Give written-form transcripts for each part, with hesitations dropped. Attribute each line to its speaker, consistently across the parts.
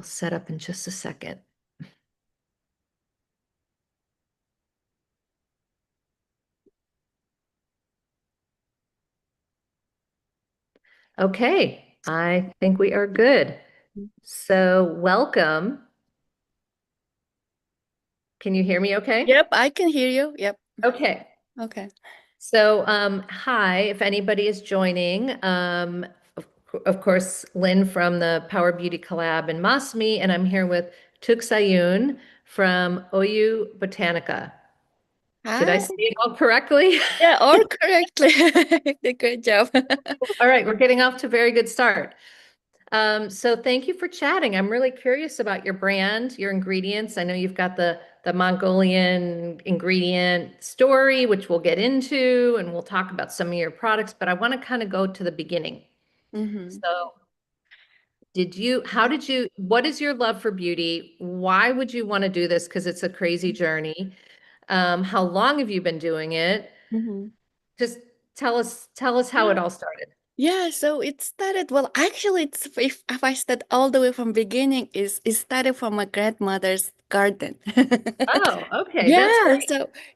Speaker 1: Set up in just a second. Okay, I think we are good. So welcome. Can you hear me okay?
Speaker 2: Yep, I can hear you. Yep.
Speaker 1: Okay.
Speaker 2: Okay.
Speaker 1: So hi, if anybody is joining, of course, Lynn from the Power Beauty Collab in Masmi, and I'm here with Tugs-Oyun from Oyu Botanica. Did I
Speaker 2: Hi.
Speaker 1: say it all correctly?
Speaker 2: Yeah, all correctly. Did great job.
Speaker 1: All right, we're getting off to a very good start. So thank you for chatting. I'm really curious about your brand, your ingredients. I know you've got the Mongolian ingredient story, which we'll get into, and we'll talk about some of your products, but I want to kind of go to the beginning.
Speaker 2: hmm
Speaker 1: So how did you, what is your love for beauty? Why would you want to do this? Because it's a crazy journey. How long have you been doing it?
Speaker 2: hmm
Speaker 1: Just tell us how it all started.
Speaker 2: Yeah, so it started, well, actually, it's if I start all the way from beginning, it started from my grandmother's garden.
Speaker 1: Oh, okay, that's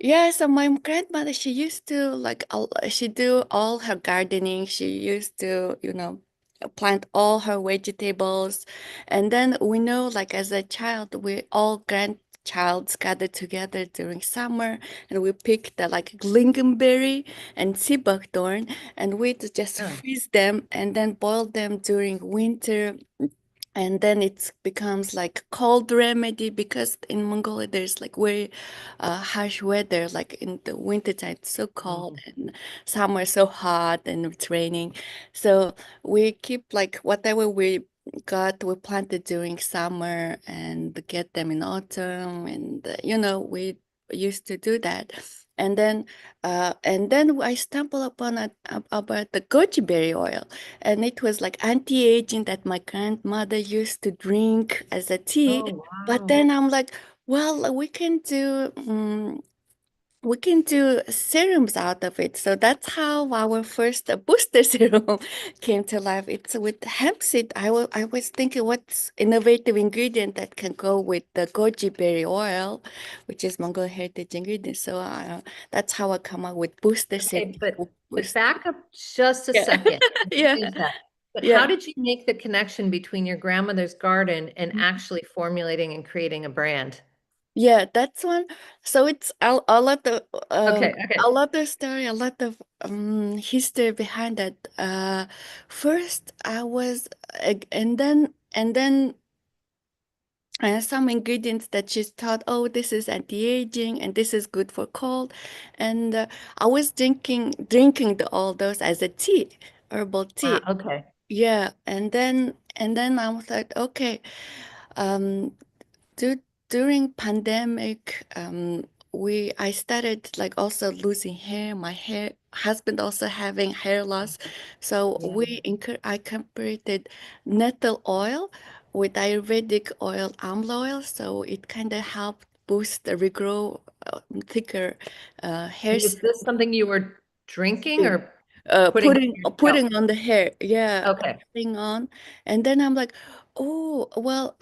Speaker 2: Yeah,
Speaker 1: great.
Speaker 2: so my grandmother, she used to she do all her gardening. She used to, plant all her vegetables. And then we know, like as a child, we all grandchilds gathered together during summer, and we pick the like lingonberry and sea buckthorn, and we just
Speaker 1: Oh.
Speaker 2: freeze them and then boil them during winter, and then it becomes like cold remedy because in Mongolia there's like very harsh weather, like in the winter time it's so cold
Speaker 1: Mhm.
Speaker 2: and summer so hot and it's raining. So we keep like whatever we planted during summer and get them in autumn, and we used to do that. And then I stumbled upon about the goji berry oil, and it was like anti-aging that my grandmother used to drink as a tea.
Speaker 1: Oh,
Speaker 2: But
Speaker 1: wow.
Speaker 2: then I'm like, well, we can do serums out of it. So that's how our first booster serum came to life. It's with hemp seed. I was thinking what's innovative ingredient that can go with the goji berry oil, which is Mongol heritage ingredient. So that's how I come up with booster serum.
Speaker 1: Okay, but
Speaker 2: Boost.
Speaker 1: back up just a
Speaker 2: Yeah.
Speaker 1: second.
Speaker 2: Yeah.
Speaker 1: Use that. But how
Speaker 2: Yeah.
Speaker 1: did you make the connection between your grandmother's garden and actually formulating and creating a brand?
Speaker 2: Yeah, that's one. So it's a lot of
Speaker 1: Okay, okay.
Speaker 2: story, a lot of history behind that. First, I was, and then some ingredients that she thought, oh, this is anti-aging and this is good for cold, and I was all those as a tea, herbal
Speaker 1: Wow,
Speaker 2: tea.
Speaker 1: okay.
Speaker 2: Yeah, and then I was like, okay, um, Du during pandemic, we I started like also losing hair. My hair husband also having hair loss, so
Speaker 1: Yeah.
Speaker 2: I incorporated nettle oil with Ayurvedic oil, amla oil, so it kind of helped boost the regrow thicker hair.
Speaker 1: And was this something you were drinking or putting on yourself?
Speaker 2: Putting on the hair, yeah,
Speaker 1: Okay.
Speaker 2: putting on. And then I'm like, oh, well,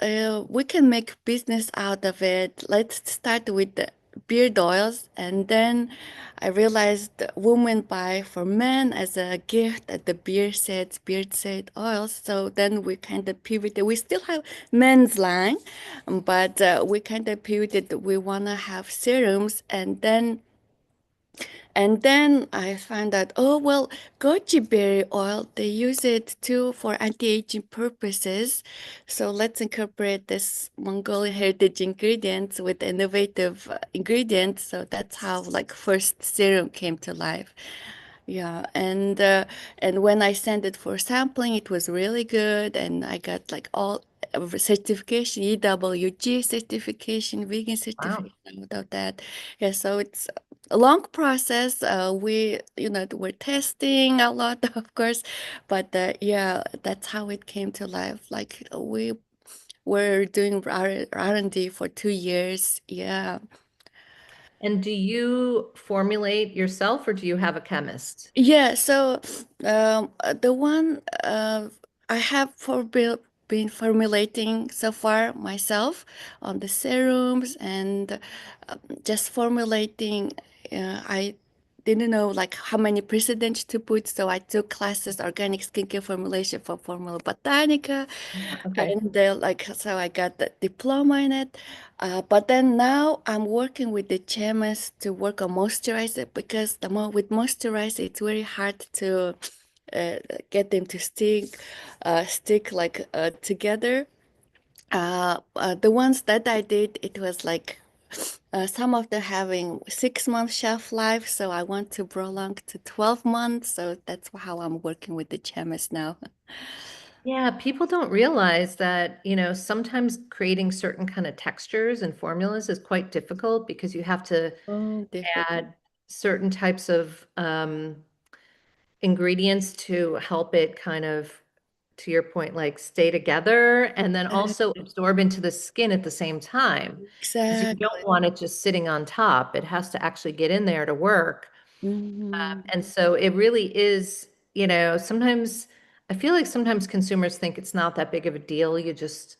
Speaker 2: we can make business out of it. Let's start with the beard oils. And then I realized women buy for men as a gift at the beard set oils. So then we kind of pivoted. We still have men's line, but we kind of pivoted. We want to have serums. And then I found out, oh, well, goji berry oil, they use it too for anti-aging purposes. So let's incorporate this Mongolian heritage ingredients with innovative ingredients. So that's how like first serum came to life. Yeah, and when I sent it for sampling, it was really good, and I got like all certification, EWG certification, vegan
Speaker 1: Wow.
Speaker 2: certification, without that. Yeah, so it's a long process. We're testing a lot, of course, but yeah, that's how it came to life. Like we were doing R&D for 2 years. Yeah.
Speaker 1: And do you formulate yourself or do you have a chemist?
Speaker 2: Yeah, so the one I have been formulating so far myself on the serums and just formulating. I didn't know like how many precedents to put, so I took classes organic skincare formulation for Formula Botanica,
Speaker 1: Okay.
Speaker 2: and like so I got the diploma in it. But then now I'm working with the chemist to work on moisturizer because the more with moisturizer it's very hard to uh, get them to stick like together. The ones that I did, it was like some of them having 6 month shelf life, so I want to prolong to 12 months. So that's how I'm working with the chemist now.
Speaker 1: Yeah, people don't realize that, sometimes creating certain kind of textures and formulas is quite difficult because you have to
Speaker 2: Oh, difficult.
Speaker 1: add certain types of ingredients to help it kind of, to your point, like stay together and then also absorb into the skin at the same time. Because you don't
Speaker 2: Exactly.
Speaker 1: want it just sitting on top. It has to actually get in there to work.
Speaker 2: Hmm.
Speaker 1: And so it really is, sometimes I feel like sometimes consumers think it's not that big of a deal. You just,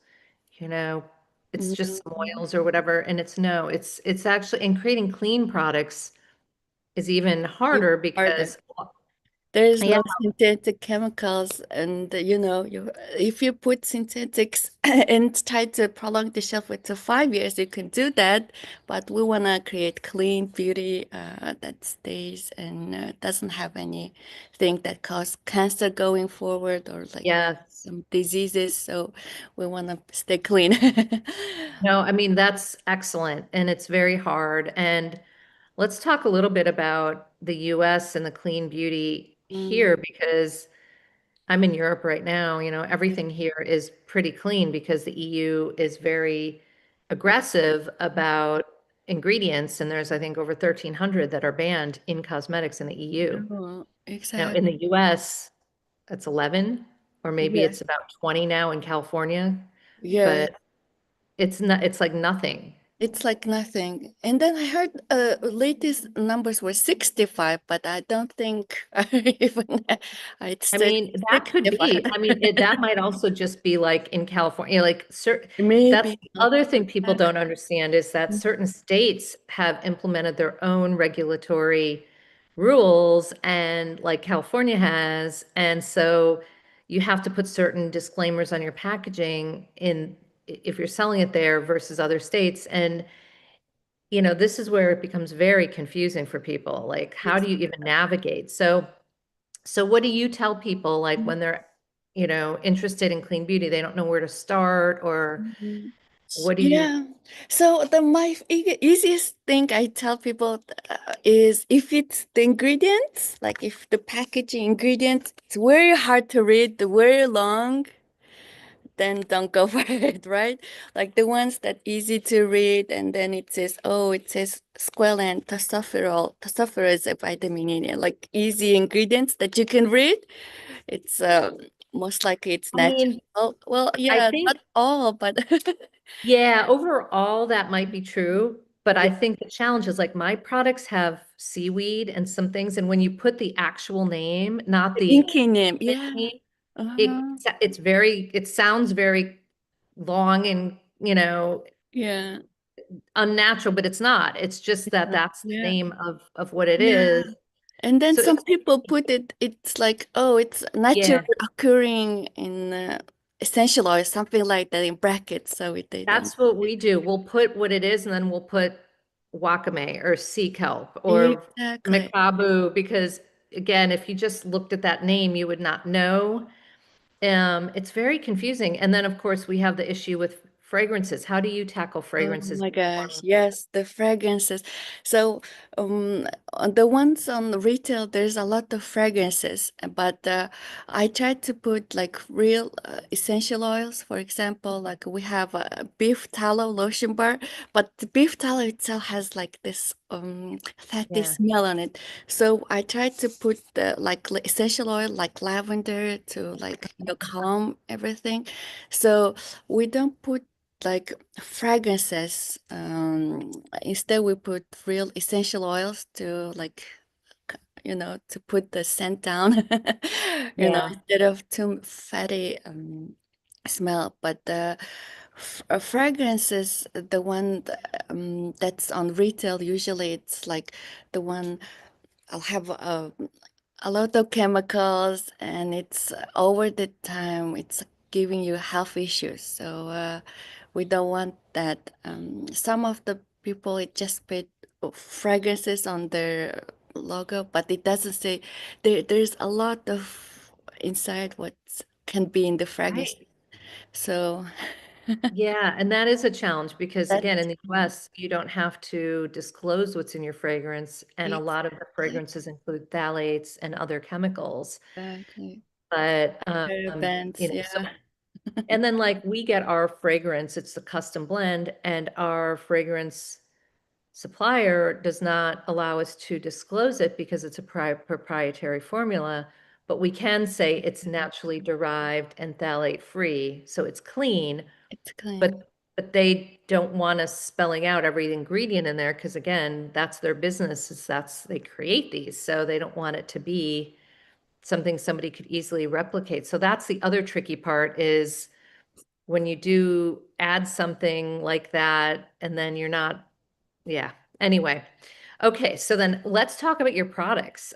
Speaker 1: you know, it's just some
Speaker 2: Hmm.
Speaker 1: oils or whatever. And it's actually, and creating clean products is even
Speaker 2: Even
Speaker 1: harder
Speaker 2: harder.
Speaker 1: because,
Speaker 2: There is
Speaker 1: yeah,
Speaker 2: no synthetic chemicals, and you if you put synthetics and try to prolong the shelf life to 5 years, you can do that. But we want to create clean beauty that stays and doesn't have anything that cause cancer going forward or like
Speaker 1: yes.
Speaker 2: some diseases. So we want to stay clean.
Speaker 1: No, I mean, that's excellent. And it's very hard. And let's talk a little bit about the US and the clean beauty
Speaker 2: Mm,
Speaker 1: here because I'm in Europe right now.
Speaker 2: yeah.
Speaker 1: Everything here is pretty clean because the EU is very aggressive about ingredients. And there's, I think, over 1,300 that are banned in cosmetics in the EU.
Speaker 2: Oh,
Speaker 1: Now, in
Speaker 2: exactly.
Speaker 1: the US, it's 11, or maybe
Speaker 2: Yes.
Speaker 1: it's about 20 now in California,
Speaker 2: Yeah.
Speaker 1: but it's like nothing.
Speaker 2: It's like nothing. And then I heard latest numbers were 65, but I don't think even I'd
Speaker 1: I
Speaker 2: said
Speaker 1: mean, that could
Speaker 2: 65.
Speaker 1: be. I mean, that might also just be like in California, like that's
Speaker 2: Maybe.
Speaker 1: the other thing people
Speaker 2: Exactly.
Speaker 1: don't understand is that certain states have implemented their own regulatory rules and like California has. And so you have to put certain disclaimers on your packaging in if you're selling it there versus other states. And this is where it becomes very confusing for people. Like, how do you even navigate? So what do you tell people like when they're, interested in clean beauty? They don't know where to start or
Speaker 2: Mhm.
Speaker 1: what do you,
Speaker 2: Yeah. So easiest thing I tell people is if it's the ingredients, like if the packaging ingredients, it's very hard to read, very long, then don't go for it, right? Like the ones that easy to read, and then it says squalane, tocopherol. Tocopherol is a vitamin in it, like easy ingredients that you can read. It's most likely it's
Speaker 1: I
Speaker 2: natural.
Speaker 1: mean,
Speaker 2: Well,
Speaker 1: I
Speaker 2: yeah,
Speaker 1: think,
Speaker 2: not all, but
Speaker 1: yeah, overall that might be true. But
Speaker 2: yeah,
Speaker 1: I think the challenge is like my products have seaweed and some things. And when you put the actual name, not
Speaker 2: the
Speaker 1: the
Speaker 2: inky name, yeah.
Speaker 1: name, it,
Speaker 2: Uh-huh.
Speaker 1: it sounds very long and,
Speaker 2: Yeah.
Speaker 1: unnatural, but it's not. It's just that that's the
Speaker 2: Yeah.
Speaker 1: name of what it
Speaker 2: Yeah.
Speaker 1: is.
Speaker 2: And then
Speaker 1: So
Speaker 2: some
Speaker 1: it's,
Speaker 2: people put it's like, oh, it's natural
Speaker 1: yeah.
Speaker 2: occurring in essential oil, something like that in brackets, so they don't.
Speaker 1: That's what we do. We'll put what it is and then we'll put wakame or sea kelp or
Speaker 2: Exactly.
Speaker 1: mekabu because again, if you just looked at that name, you would not know. It's very confusing. And then of course we have the issue with fragrances. How do you tackle
Speaker 2: Oh
Speaker 1: fragrances
Speaker 2: my
Speaker 1: in your
Speaker 2: gosh,
Speaker 1: formula?
Speaker 2: yes, the fragrances. So, on the ones on the retail, there's a lot of fragrances, but I try to put like real essential oils. For example, like we have a beef tallow lotion bar, but the beef tallow itself has like this fatty
Speaker 1: Yeah.
Speaker 2: smell on it. So I try to put the like essential oil, like lavender, to like calm everything. So we don't put like fragrances. Instead, we put real essential oils to like, to put the scent down,
Speaker 1: Yeah.
Speaker 2: instead of too fatty smell, but the fragrances, the one that's on retail, usually it's like the one I'll have a lot of chemicals, and it's over the time it's giving you health issues. So we don't want that. Some of the people it just put fragrances on their logo, but it doesn't say there's a lot of inside what can be in the fragrance.
Speaker 1: Right.
Speaker 2: So
Speaker 1: Yeah, and that is a challenge because again,
Speaker 2: that's
Speaker 1: in the US, you don't have to disclose what's in your fragrance, and a lot of the
Speaker 2: exactly
Speaker 1: fragrances include phthalates and other chemicals.
Speaker 2: exactly
Speaker 1: But
Speaker 2: parabens.
Speaker 1: so
Speaker 2: Yeah,
Speaker 1: and then like we get our fragrance, it's a custom blend, and our fragrance supplier does not allow us to disclose it because it's a proprietary formula, but we can say it's naturally derived and phthalate free, so it's clean,
Speaker 2: it's clean.
Speaker 1: but they don't want us spelling out every ingredient in there because again, that's their business, is that's they create these, so they don't want it to be something somebody could easily replicate. So that's the other tricky part is when you do add something like that and then you're not, yeah. Anyway, okay, so then let's talk about your products.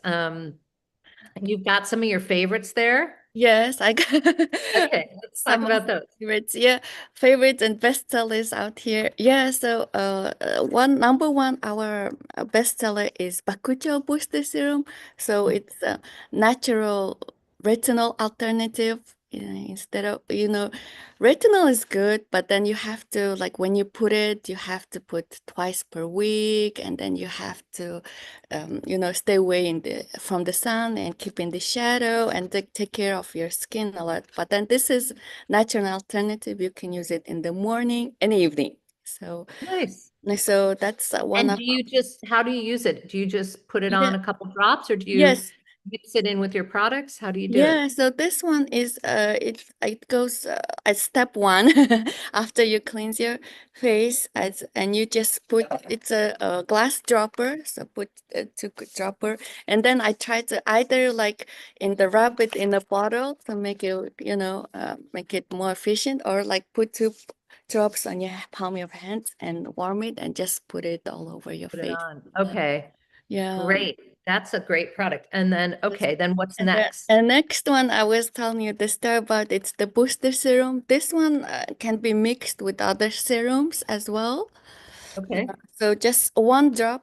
Speaker 1: You've got some of your favorites there.
Speaker 2: Yes, I got
Speaker 1: Okay, let's talk
Speaker 2: some of
Speaker 1: about
Speaker 2: my
Speaker 1: those.
Speaker 2: favorites. Yeah, favorites and bestsellers out here. Yeah, so one number one, our bestseller is Bakucho Booster Serum. So it's a natural retinol alternative. Instead of, retinol is good, but then you have to, like, when you put it, you have to put twice per week, and then you have to stay away from the sun and keep in the shadow and take care of your skin a lot. But then this is natural alternative. You can use it in the morning and evening. So,
Speaker 1: Nice.
Speaker 2: so that's one
Speaker 1: And
Speaker 2: of
Speaker 1: do you just, how do you use it? Do you just put it
Speaker 2: yeah.
Speaker 1: on a couple drops or do you
Speaker 2: Yes.
Speaker 1: mix it in with your products? How do you do it?
Speaker 2: Yeah, so this one is it goes at step one after you cleanse your face as and you just put it's a glass dropper, so put two dropper, and then I try to either like in the wrap it in a bottle to make it make it more efficient, or like put two drops on your palm of your hands and warm it and just put it all over your
Speaker 1: Put it
Speaker 2: face.
Speaker 1: on.
Speaker 2: Yeah.
Speaker 1: Okay,
Speaker 2: Yeah.
Speaker 1: great. That's a great product. And then, okay, then what's
Speaker 2: And the
Speaker 1: next?
Speaker 2: and next one I was telling you the story about, it's the booster serum. This one can be mixed with other serums as well.
Speaker 1: Okay,
Speaker 2: Yeah. So just one drop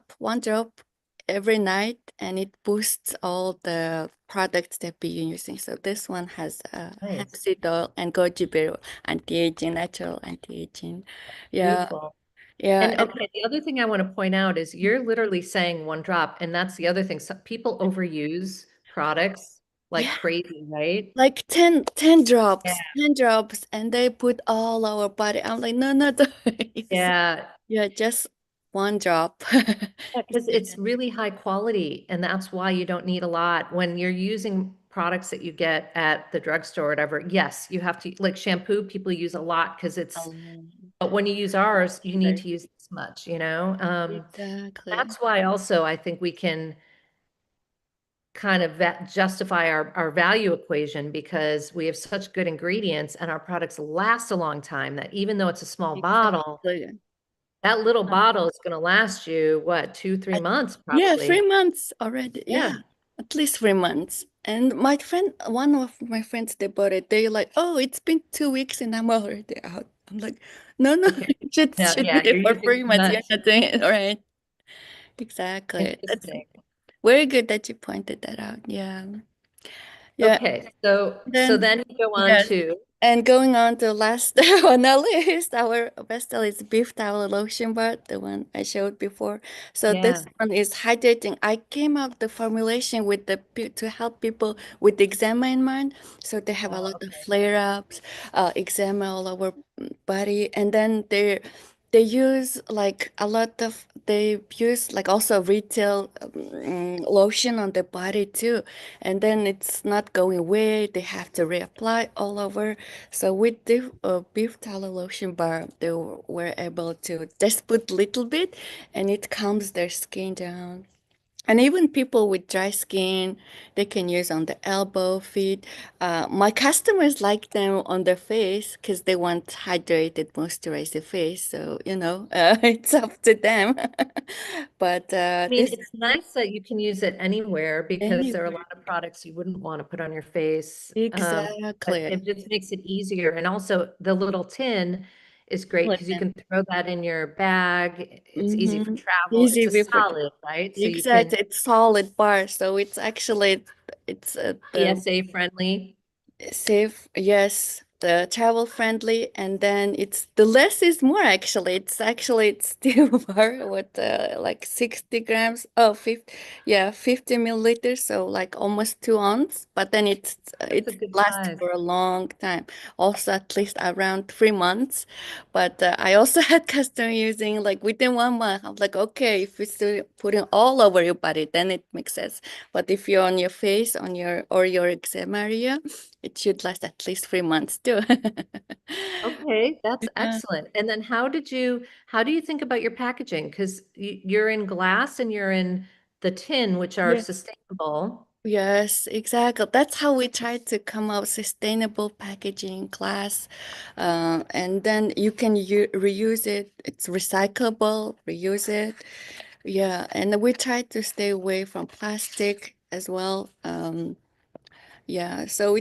Speaker 2: every night, and it boosts all the products that you're using. So this one has hemp
Speaker 1: nice.
Speaker 2: seed oil and goji berry anti-aging, natural anti-aging. Yeah,
Speaker 1: Beautiful.
Speaker 2: yeah,
Speaker 1: And
Speaker 2: and
Speaker 1: okay, the other thing I want to point out is you're literally saying one drop, and that's the other thing. Some people overuse products like
Speaker 2: yeah.
Speaker 1: crazy, right?
Speaker 2: Like 10
Speaker 1: Yeah.
Speaker 2: drops, 10 drops, and they put all our body. I'm like, no, no, it's,
Speaker 1: Yeah,
Speaker 2: yeah, just one drop. It's
Speaker 1: because it's
Speaker 2: good.
Speaker 1: really high quality, and that's why you don't need a lot. When you're using products that you get at the drugstore or whatever, yes, you have to, like shampoo, people use a lot because it's, but when you use ours, you need
Speaker 2: Very-
Speaker 1: to use this much, you know?
Speaker 2: Exactly.
Speaker 1: That's why also I think we can kind of justify our value equation because we have such good ingredients and our products last a long time that even though it's a small bottle,
Speaker 2: Exactly.
Speaker 1: that little
Speaker 2: Um,
Speaker 1: bottle is going to last you, what, 2, 3 months
Speaker 2: yeah,
Speaker 1: probably.
Speaker 2: 3 months already.
Speaker 1: Yeah.
Speaker 2: Yeah, at least 3 months. And my friend, one of my friends, they bought it. They like, oh, it's been 2 weeks and I'm already out. I'm like, no, no,
Speaker 1: Okay.
Speaker 2: it should be
Speaker 1: Yeah, you're
Speaker 2: for
Speaker 1: using
Speaker 2: three
Speaker 1: too
Speaker 2: months. You're
Speaker 1: much.
Speaker 2: not doing it right. Exactly. That's
Speaker 1: Interesting.
Speaker 2: very good that you pointed that out. Yeah. Yeah.
Speaker 1: Okay. So
Speaker 2: Then,
Speaker 1: then you go on
Speaker 2: yes.
Speaker 1: to,
Speaker 2: And going on to last on our list, our bestseller is beef towel lotion bar, the one I showed before. So
Speaker 1: yeah.
Speaker 2: this one is hydrating. I came up the formulation with to help people with eczema in mind. So they have a
Speaker 1: Oh,
Speaker 2: lot of
Speaker 1: okay.
Speaker 2: flare-ups, eczema all over body, and then they use like a lot of they use like also retail lotion on the body too, and then it's not going away. They have to reapply all over. So with the beef tallow lotion bar, they were able to just put little bit, and it calms their skin down. And even people with dry skin, they can use on the elbow, feet. My customers like them on their face because they want hydrated, moisturized face. So, it's up to them. But
Speaker 1: I mean,
Speaker 2: this
Speaker 1: it's nice that you can use it anywhere because there are a
Speaker 2: anywhere.
Speaker 1: lot of products you wouldn't want to put on your face. But
Speaker 2: Exactly.
Speaker 1: it just makes it easier. And also the little tin is great because you
Speaker 2: Listen.
Speaker 1: can throw that in your bag. It's easy for
Speaker 2: Mm-hmm.
Speaker 1: travel. It's
Speaker 2: Easy
Speaker 1: a
Speaker 2: with
Speaker 1: solid, right? So you can
Speaker 2: exactly. It's solid bar, so it's actually it's the
Speaker 1: PSA friendly.
Speaker 2: safe, yes, the travel friendly, and then it's the less is more actually. It's still bar with like 60 grams. Oh, 50, yeah, 50 milliliters, so like almost 2 ounce. But then
Speaker 1: That's a
Speaker 2: it
Speaker 1: good
Speaker 2: lasts
Speaker 1: size.
Speaker 2: for a long time, also at least around 3 months. But I also had customer using like within 1 month. I'm like, okay, if it's still putting all over your body, then it makes sense. But if you're on your face, on your eczema area. It should last at least 3 months too.
Speaker 1: Okay, that's
Speaker 2: Yeah.
Speaker 1: excellent. And then how do you think about your packaging? Because you're in glass and you're in the tin, which are
Speaker 2: Yeah.
Speaker 1: sustainable.
Speaker 2: Yes, exactly. That's how we try to come up sustainable packaging glass. And then you can reuse it. It's recyclable, reuse it. Yeah, and we try to stay away from plastic as well. Yeah, so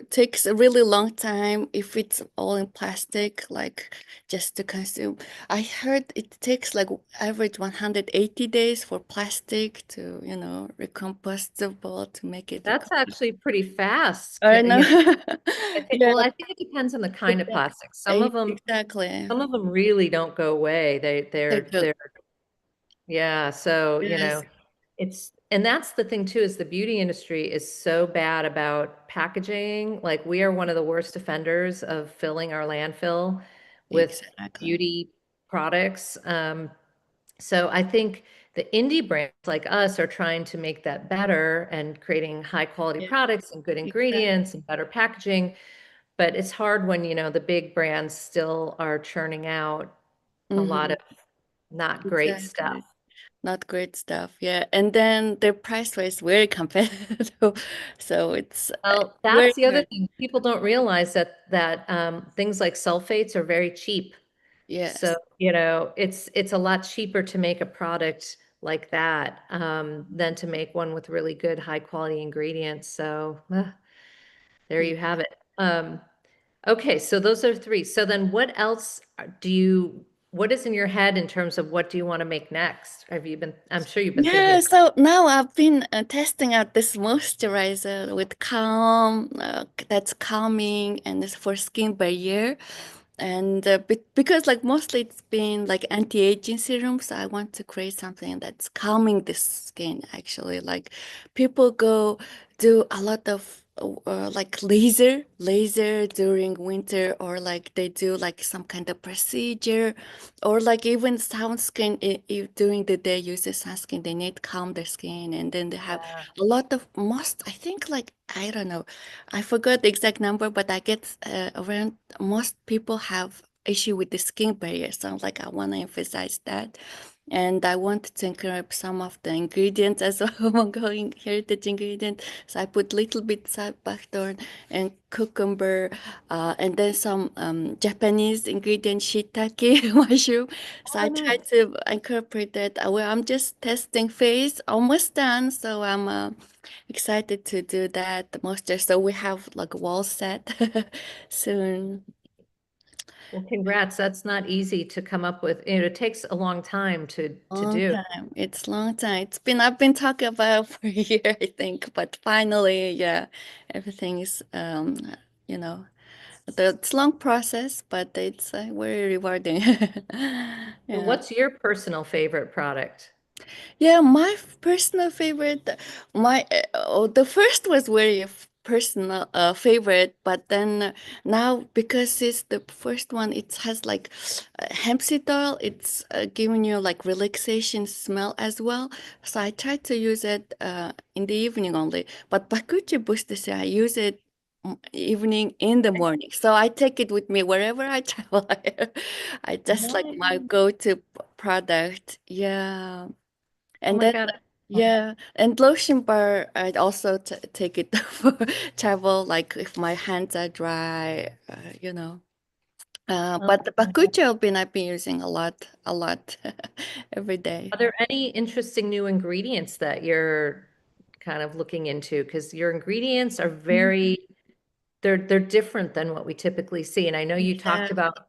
Speaker 2: takes a really long time if it's all in plastic, like just to consume. I heard it takes like average 180 days for plastic to, recompostable to make it.
Speaker 1: That's actually pretty fast.
Speaker 2: I know.
Speaker 1: I think,
Speaker 2: Yeah,
Speaker 1: well, I think it depends on the kind of
Speaker 2: exactly.
Speaker 1: plastic.
Speaker 2: Exactly.
Speaker 1: Some of them really don't go away.
Speaker 2: They're good.
Speaker 1: Yeah. So,
Speaker 2: Yes,
Speaker 1: and that's the thing too, is the beauty industry is so bad about packaging. Like we are one of the worst offenders of filling our landfill with
Speaker 2: exactly.
Speaker 1: beauty products. So I think the indie brands like us are trying to make that better and creating high quality
Speaker 2: Yeah,
Speaker 1: products and good
Speaker 2: exactly.
Speaker 1: ingredients and better packaging. But it's hard when, the big brands still are churning out a lot
Speaker 2: Mm-hmm.
Speaker 1: of not great stuff.
Speaker 2: Exactly. Not great stuff. Yeah. And then the price was very competitive. So it's
Speaker 1: Well,
Speaker 2: very
Speaker 1: that's the other
Speaker 2: hard.
Speaker 1: thing. People don't realize that things like sulfates are very cheap. So,
Speaker 2: Yes.
Speaker 1: it's a lot cheaper to make a product like that than to make one with really good high quality ingredients. So, there
Speaker 2: Yeah.
Speaker 1: you have it. Okay, so those are three. So then what is in your head in terms of what do you want to make next? I'm sure you've been thinking
Speaker 2: Yeah,
Speaker 1: about.
Speaker 2: so now I've been testing out this moisturizer with that's calming and it's for skin barrier. And because like mostly it's been like anti-aging serums, I want to create something that's calming the skin actually. Like people go do a lot of like laser during winter, or like they do like some kind of procedure, or like even sunscreen if during the day uses sunscreen, they need calm their skin, and then they have
Speaker 1: Yeah.
Speaker 2: a lot of most, I think like I don't know, I forgot the exact number, but I get around most people have issue with the skin barrier. So like I want to emphasize that. And I wanted to incorporate some of the ingredients as well, Mongolian heritage ingredient. So I put little bit side buckthorn and cucumber, and then some Japanese ingredient shiitake mushroom. So
Speaker 1: Oh,
Speaker 2: I tried
Speaker 1: nice.
Speaker 2: to incorporate that. Well, I'm just testing phase, almost done. So I'm excited to do that monster. So we have like a wall set soon.
Speaker 1: Well, congrats. That's not easy to come up with. It takes a long time to
Speaker 2: Long
Speaker 1: do.
Speaker 2: time. It's long time. I've been talking about it for a year, I think, but finally, yeah, everything is you know, it's long process, but it's very rewarding.
Speaker 1: So
Speaker 2: Yeah.
Speaker 1: what's your personal favorite product?
Speaker 2: Yeah, my personal favorite, the first was very personal favorite, but then now because it's the first one, it has like hemp seed oil. It's giving you like relaxation smell as well. So I try to use it in the evening only. But Bakuchi Booster, I use it evening in the morning. So I take it with me wherever I travel. I just like my
Speaker 1: Nice.
Speaker 2: go-to product. Yeah.
Speaker 1: Oh
Speaker 2: And
Speaker 1: my
Speaker 2: then
Speaker 1: God.
Speaker 2: Yeah, and lotion bar, I'd also t take it for travel, like if my hands are dry, you know.
Speaker 1: Oh,
Speaker 2: But the bakucho bean I've been using a lot every day.
Speaker 1: are there any interesting new ingredients that you're kind of looking into? Because your ingredients are
Speaker 2: Mhm.
Speaker 1: very, they're different than what we typically see. And I know you talked
Speaker 2: Yeah,
Speaker 1: about,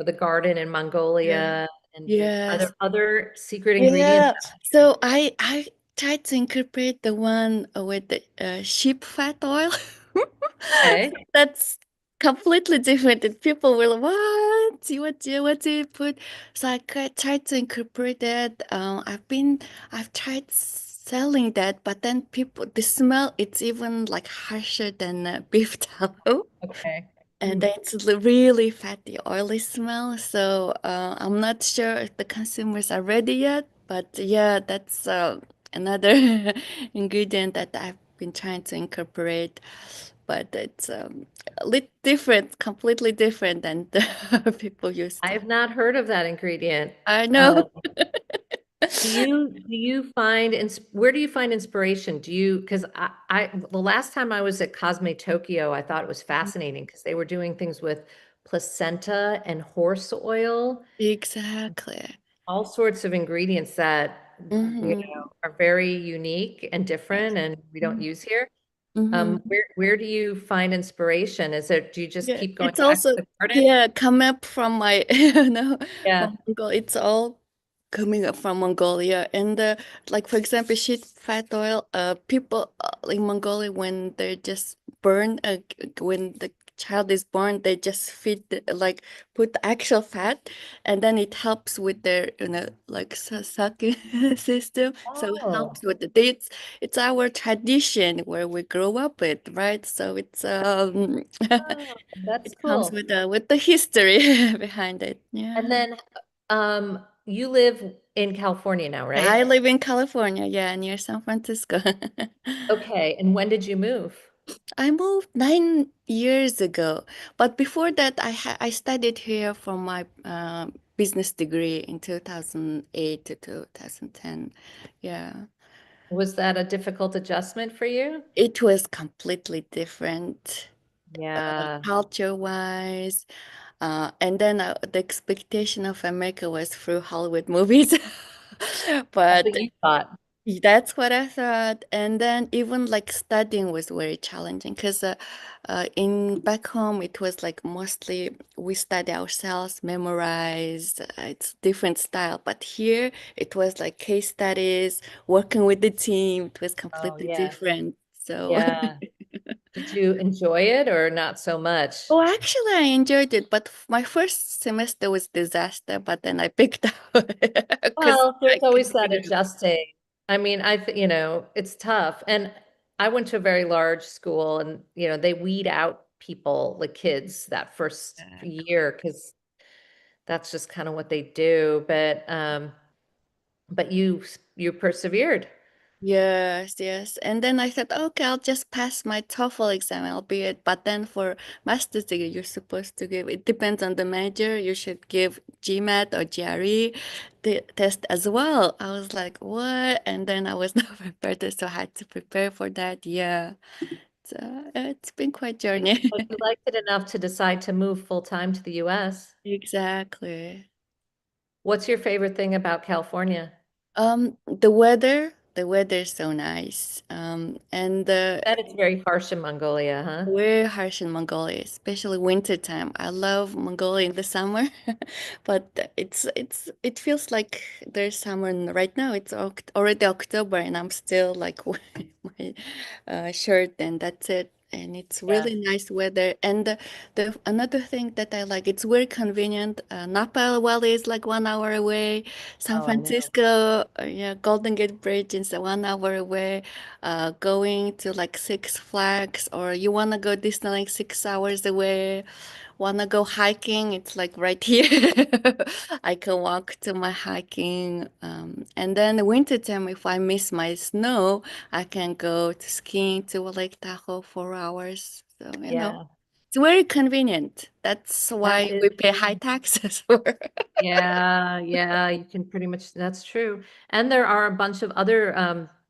Speaker 1: the garden in
Speaker 2: yeah,
Speaker 1: Mongolia. And are there
Speaker 2: yes,
Speaker 1: other secret ingredients?
Speaker 2: yeah. So I tried to incorporate the one with the sheep fat oil.
Speaker 1: Okay.
Speaker 2: That's completely different. And people will, what do you put? So tried to incorporate that. I've tried selling that, but then people, the smell, it's even like harsher than beef tallow.
Speaker 1: Okay.
Speaker 2: And
Speaker 1: Mm.
Speaker 2: it's really fatty, oily smell. So I'm not sure if the consumers are ready yet. But yeah, that's another ingredient that I've been trying to incorporate. But it's a little different, completely different than the people used
Speaker 1: I
Speaker 2: to.
Speaker 1: have not heard of that ingredient.
Speaker 2: I
Speaker 1: Uh,
Speaker 2: know.
Speaker 1: do you find where do you find inspiration? Do you because I the last time I was at Cosme Tokyo, I thought it was fascinating because they were doing things with placenta and horse oil,
Speaker 2: Exactly.
Speaker 1: all sorts of ingredients that
Speaker 2: Mm-hmm.
Speaker 1: are very unique and
Speaker 2: Yes.
Speaker 1: different and we don't use here.
Speaker 2: Mm-hmm.
Speaker 1: Where do you find inspiration? Do you just
Speaker 2: Yeah,
Speaker 1: keep going
Speaker 2: it's
Speaker 1: back to
Speaker 2: also,
Speaker 1: the garden?
Speaker 2: yeah, come up from my
Speaker 1: Yeah.
Speaker 2: from Mongolia. It's all coming up from Mongolia. And like for example, sheep fat oil, people in Mongolia when they just burn when the child is born, they just feed like put the actual fat, and then it helps with their like sucking system. So it helps
Speaker 1: Oh,
Speaker 2: with the dates. It's our tradition where we grow up with, right? So it's
Speaker 1: oh, that's
Speaker 2: it comes
Speaker 1: cool.
Speaker 2: with the history behind it.
Speaker 1: And
Speaker 2: Yeah.
Speaker 1: then you live in California now,
Speaker 2: I
Speaker 1: right?
Speaker 2: live in California, yeah, near San Francisco.
Speaker 1: Okay. And when did you move?
Speaker 2: I moved 9 years ago, but before that, I studied here for my business degree in 2008 to 2010. Yeah,
Speaker 1: Was that a difficult adjustment for you?
Speaker 2: it was completely different,
Speaker 1: Yeah.
Speaker 2: culture-wise. And then the expectation of America was through Hollywood movies.
Speaker 1: That's
Speaker 2: But
Speaker 1: what you thought.
Speaker 2: that's what I thought. And then even like studying was very challenging because in back home it was like mostly we study ourselves, memorize. It's different style. But here it was like case studies, working with the team. It was
Speaker 1: Oh,
Speaker 2: completely
Speaker 1: yeah.
Speaker 2: different. So,
Speaker 1: Yeah. Did you enjoy it or not so much?
Speaker 2: oh, actually, I enjoyed it. But my first semester was disaster. But then I picked up because
Speaker 1: Well,
Speaker 2: I
Speaker 1: there's always that
Speaker 2: continued.
Speaker 1: adjusting. I mean, it's tough. And I went to a very large school and, they weed out people, like kids, that first year because that's just kind of what they do. But you persevered.
Speaker 2: Yes, yes. And then I thought, okay, I'll just pass my TOEFL exam, I'll be it. But then for master's degree, you're supposed to give, it depends on the major, you should give GMAT or GRE test as well. I was like, what? And then I was not prepared, so I had to prepare for that. Yeah. So it's been quite journey.
Speaker 1: But you liked it enough to decide to move full time to the US.
Speaker 2: Exactly.
Speaker 1: What's your favorite thing about California?
Speaker 2: The weather is so nice. And the
Speaker 1: That it's very harsh in Mongolia, huh?
Speaker 2: We're harsh in Mongolia, especially winter time. I love Mongolia in the summer, but it feels like there's summer right now. It's already October, and I'm still like wearing my shirt, and that's it. And it's
Speaker 1: Yeah.
Speaker 2: really nice weather. And the another thing that I like, it's very convenient. Napa Valley is like 1 hour away. San
Speaker 1: Oh, I know.
Speaker 2: Francisco, yeah, Golden Gate Bridge is 1 hour away. Going to like Six Flags, or you want to go Disneyland 6 hours away, want to go hiking, it's like right here. I can walk to my hiking. And then the winter time, if I miss my snow, I can go to skiing to Lake Tahoe 4 hours. So,
Speaker 1: Yeah,
Speaker 2: it's very convenient. That's
Speaker 1: that
Speaker 2: why
Speaker 1: is
Speaker 2: we pay high
Speaker 1: true.
Speaker 2: taxes for.
Speaker 1: Yeah, yeah, you can pretty much, that's true. And there are a bunch of other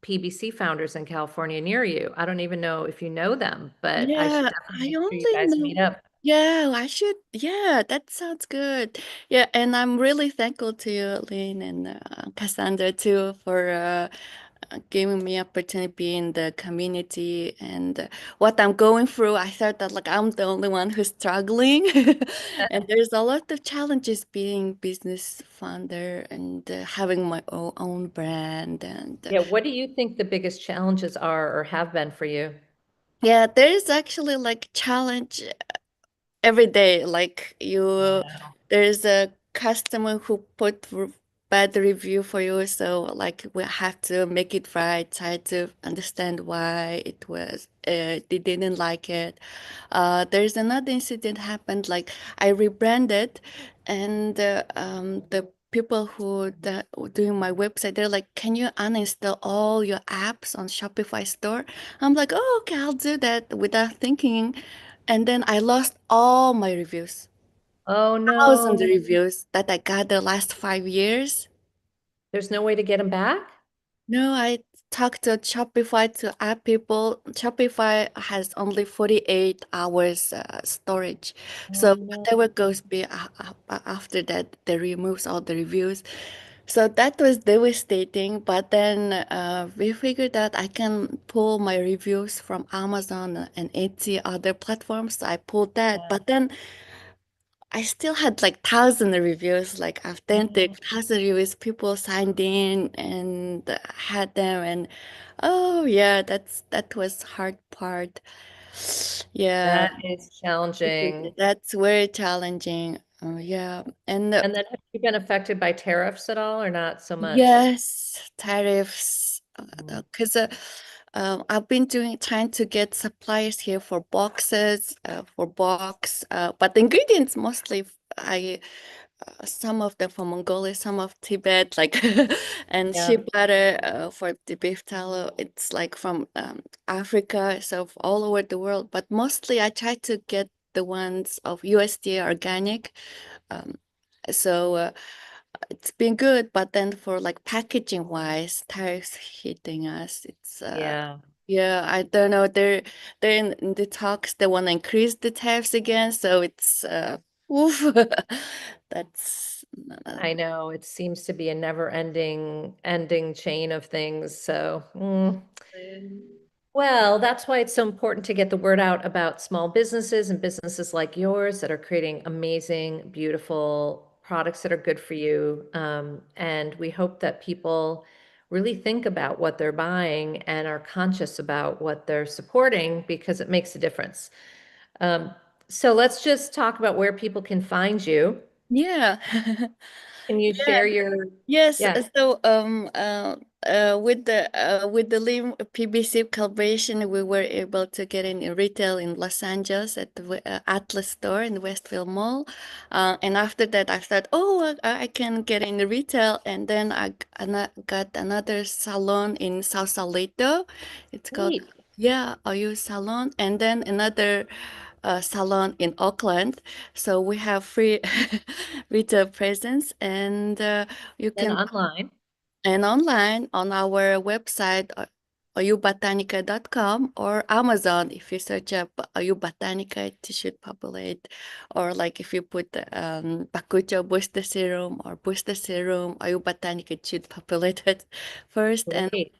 Speaker 1: PBC founders in California near you. I don't even know if you know them, but I should
Speaker 2: Yeah,
Speaker 1: definitely
Speaker 2: I
Speaker 1: make sure you
Speaker 2: only
Speaker 1: guys
Speaker 2: know.
Speaker 1: meet up.
Speaker 2: Yeah, I should. Yeah, that sounds good. Yeah, and I'm really thankful to you, Lynn and Cassandra too, for giving me opportunity to be in the community and what I'm going through. I thought that like I'm the only one who's struggling, and there's a lot of challenges being business founder and having my own brand and
Speaker 1: Yeah, what do you think the biggest challenges are or have been for you?
Speaker 2: yeah, there's actually like challenge every day. Like
Speaker 1: I
Speaker 2: you,
Speaker 1: know.
Speaker 2: there's a customer who put bad review for you, so like we have to make it right, try to understand why it was they didn't like it. There's another incident happened, like I rebranded, and the people who doing my website, they're like, can you uninstall all your apps on Shopify store? I'm like, oh, okay, I'll do that without thinking. And then I lost all my reviews,
Speaker 1: Oh
Speaker 2: thousand
Speaker 1: no,
Speaker 2: reviews that I got the last 5 years.
Speaker 1: there's no way to get them back?
Speaker 2: No, I talked to Shopify to app people. Shopify has only 48 hours storage.
Speaker 1: Oh
Speaker 2: So
Speaker 1: no.
Speaker 2: whatever goes be after that, they removes all the reviews. So that was devastating. But then we figured out I can pull my reviews from Amazon and Etsy other platforms. So I pulled that.
Speaker 1: Yeah.
Speaker 2: But then I still had like thousand reviews, like authentic
Speaker 1: Mm,
Speaker 2: thousand reviews. People signed in and had them, and oh yeah, that was hard part. Yeah,
Speaker 1: that is challenging.
Speaker 2: that's very challenging. Yeah, and
Speaker 1: And then have you been affected by tariffs at all or not so much?
Speaker 2: yes, tariffs.
Speaker 1: Mm.
Speaker 2: Because I've been trying to get suppliers here for boxes, for box, but the ingredients mostly I some of them from Mongolia, some of Tibet, like and
Speaker 1: Yeah.
Speaker 2: shea butter for the beef tallow. It's like from Africa, so all over the world. But mostly, I try to get the ones of USDA organic. Um, so it's been good, but then for like packaging wise, tariffs hitting us. It's
Speaker 1: Yeah.
Speaker 2: yeah, I don't know. They're in the talks. They want to increase the tariffs again, so it's oof. That's
Speaker 1: I know it seems to be a never ending chain of things. So, well, that's why it's so important to get the word out about small businesses and businesses like yours that are creating amazing, beautiful products that are good for you. And we hope that people really think about what they're buying and are conscious about what they're supporting because it makes a difference. Um, so let's just talk about where people can find you.
Speaker 2: yeah.
Speaker 1: Can you
Speaker 2: Yeah.
Speaker 1: share your,
Speaker 2: Yes,
Speaker 1: yeah,
Speaker 2: so with the Lim PBC collaboration, we were able to get in retail in Los Angeles at the Atlas store in the Westfield Mall, and after that, I thought, oh, I can get in the retail, and then got another salon in Sausalito. It's called
Speaker 1: great.
Speaker 2: yeah, Oyu Salon, and then another salon in Oakland. So we have free retail presence, and you
Speaker 1: And
Speaker 2: can
Speaker 1: online.
Speaker 2: and online on our website oyubotanica.com or Amazon. If you search up Oyu Botanica, it should populate. Or like if you put Bakucho booster serum or booster serum, Oyu Botanica, it should populate it first. And
Speaker 1: Great.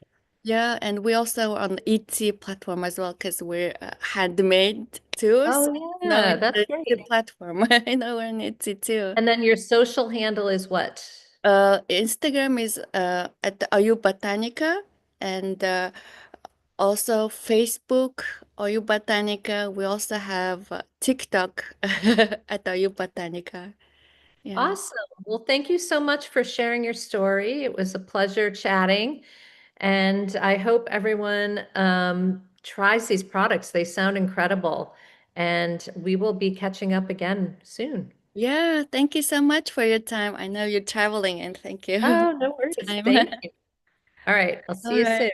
Speaker 2: yeah, and we also on Etsy platform as well because we're handmade too. So
Speaker 1: Oh,
Speaker 2: no,
Speaker 1: yeah,
Speaker 2: it's
Speaker 1: that's
Speaker 2: the Etsy
Speaker 1: great.
Speaker 2: platform. I know we're on Etsy too.
Speaker 1: And then your social handle is what?
Speaker 2: Instagram is at Oyu Botanica, and also Facebook Oyu Botanica. We also have TikTok at Oyu Botanica. Yeah.
Speaker 1: Awesome. Well, thank you so much for sharing your story. It was a pleasure chatting, and I hope everyone tries these products. They sound incredible, and we will be catching up again soon.
Speaker 2: Yeah, thank you so much for your time. I know you're traveling and thank you for
Speaker 1: Oh, no
Speaker 2: your
Speaker 1: worries.
Speaker 2: time.
Speaker 1: Thank you. All right. I'll see
Speaker 2: All
Speaker 1: you
Speaker 2: right.
Speaker 1: soon.